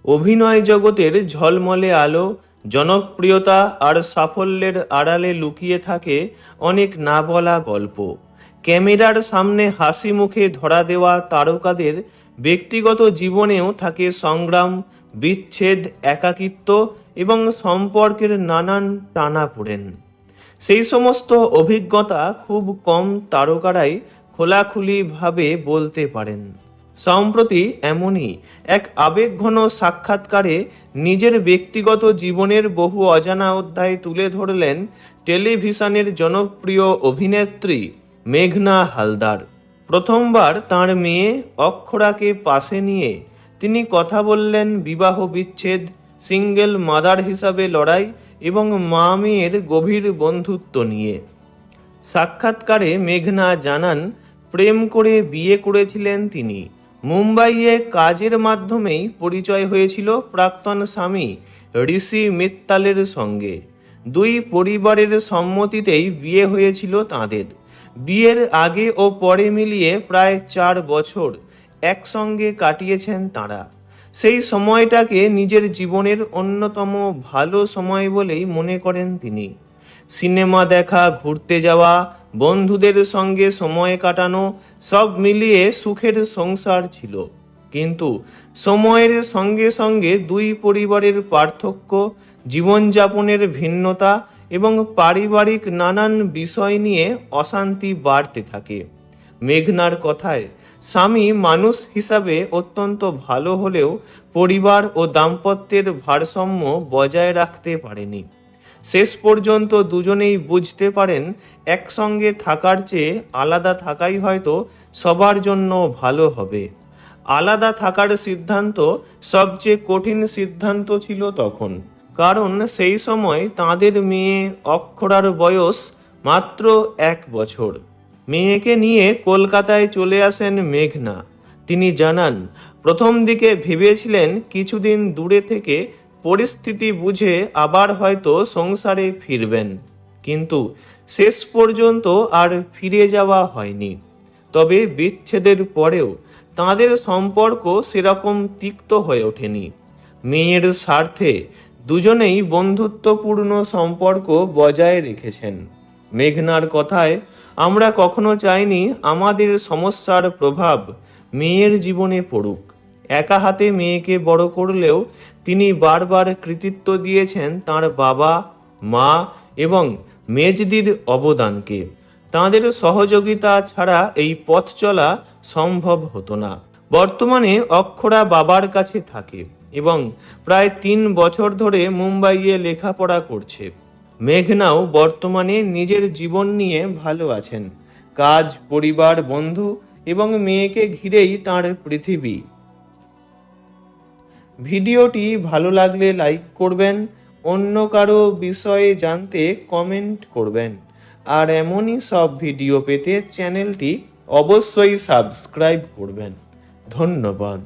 অভিনয় জগতের ঝলমলে আলো, জনপ্রিয়তা আর সাফল্যের আড়ালে লুকিয়ে থাকে অনেক না বলা গল্প। ক্যামেরার সামনে হাসি মুখে ধরা দেওয়া তারকাদের ব্যক্তিগত জীবনেও থাকে সংগ্রাম, বিচ্ছেদ, একাকিত্ব এবং সম্পর্কের নানান টানাপোড়েন। সেই সমস্ত অভিজ্ঞতা খুব কম তারকারাই খোলাখুলিভাবে বলতে পারেন। সম্প্রতি এমনই এক আবেগঘন সাক্ষাৎকারে নিজের ব্যক্তিগত জীবনের বহু অজানা অধ্যায় তুলে ধরলেন টেলিভিশনের জনপ্রিয় অভিনেত্রী মেঘনা হালদার। প্রথমবার তাঁর মেয়ে অক্ষরাকে পাশে নিয়ে তিনি কথা বললেন বিবাহ বিচ্ছেদ, সিঙ্গেল মাদার হিসাবে লড়াই এবং মা মেয়ের গভীর বন্ধুত্ব নিয়ে। সাক্ষাৎকারে মেঘনা জানান, প্রেম করে বিয়ে করেছিলেন তিনি। মুম্বাইয়ে কাজের মাধ্যমেই পরিচয় হয়েছিল প্রাক্তন স্বামী ঋষি মিত্তালের সঙ্গে। দুই পরিবারের সম্মতিতেই বিয়ে হয়েছিল তাঁদের। বিয়ের আগে ও পরে মিলিয়ে প্রায় 4 বছর একসঙ্গে কাটিয়েছেন তাঁরা। সেই সময়টাকে নিজের জীবনের অন্যতম ভালো সময় বলেই মনে করেন তিনি। সিনেমা দেখা, ঘুরতে যাওয়া, বন্ধুদের সঙ্গে সময় কাটানো, সব মিলিয়ে সুখের সংসার ছিল। কিন্তু সময়ের সঙ্গে সঙ্গে দুই পরিবারের পার্থক্য, জীবনযাপনের ভিন্নতা এবং পারিবারিক নানান বিষয় নিয়ে অশান্তি বাড়তে থাকে। মেঘনার কথায়, স্বামী মানুষ হিসাবে অত্যন্ত ভালো হলেও পরিবার ও দাম্পত্যের ভারসাম্য বজায় রাখতে পারেনি। শেষ পর্যন্ত দুজনেই বুঝতে পারেন একসঙ্গে থাকার চেয়ে আলাদা থাকাই হয়তো সবার জন্য ভালো হবে। আলাদা থাকার সিদ্ধান্ত সবচেয়ে কঠিন সিদ্ধান্ত ছিল তখন, কারণ সেই সময় তাঁদের মেয়ে অক্ষরার বয়স মাত্র 1 বছর। মেয়েকে নিয়ে কলকাতায় চলে আসেন মেঘনা। তিনি জানান, প্রথম দিকে ভেবেছিলেন কিছুদিন দূরে থেকে পরিস্থিতি বুঝে আবার হয়তো সংসারে ফিরবেন, কিন্তু শেষ পর্যন্ত আর ফিরে যাওয়া হয়নি। তবে বিচ্ছেদের পরেও তাঁদের সম্পর্ক সেরকম তিক্ত হয়ে ওঠেনি। মেয়ের স্বার্থে দুজনেই বন্ধুত্বপূর্ণ সম্পর্ক বজায় রেখেছেন। মেঘনার কথায়, আমরা কখনো চাইনি আমাদের সমস্যার প্রভাব মেয়ের জীবনে পড়ুক। একা হাতে মেয়েকে বড় করলেও তিনি বারবার কৃতিত্ব দিয়েছেন তাঁর বাবা, মা এবং মেজদির অবদানকে। তাঁদের সহযোগিতা ছাড়া এই পথ চলা সম্ভব হতো না। বর্তমানে অক্ষরা বাবার কাছে থাকে এবং প্রায় 3 বছর ধরে মুম্বাইয়ে লেখাপড়া করছে। মেঘনাও বর্তমানে নিজের জীবন নিয়ে ভালো আছেন। কাজ, পরিবার, বন্ধু এবং মেয়েকে ঘিরেই তাঁর পৃথিবী। ভিডিওটি ভালো লাগলে লাইক করবেন, অন্য কারো বিষয়ে জানতে কমেন্ট করবেন, আর এমনই সব ভিডিও পেতে চ্যানেলটি অবশ্যই সাবস্ক্রাইব করবেন। ধন্যবাদ।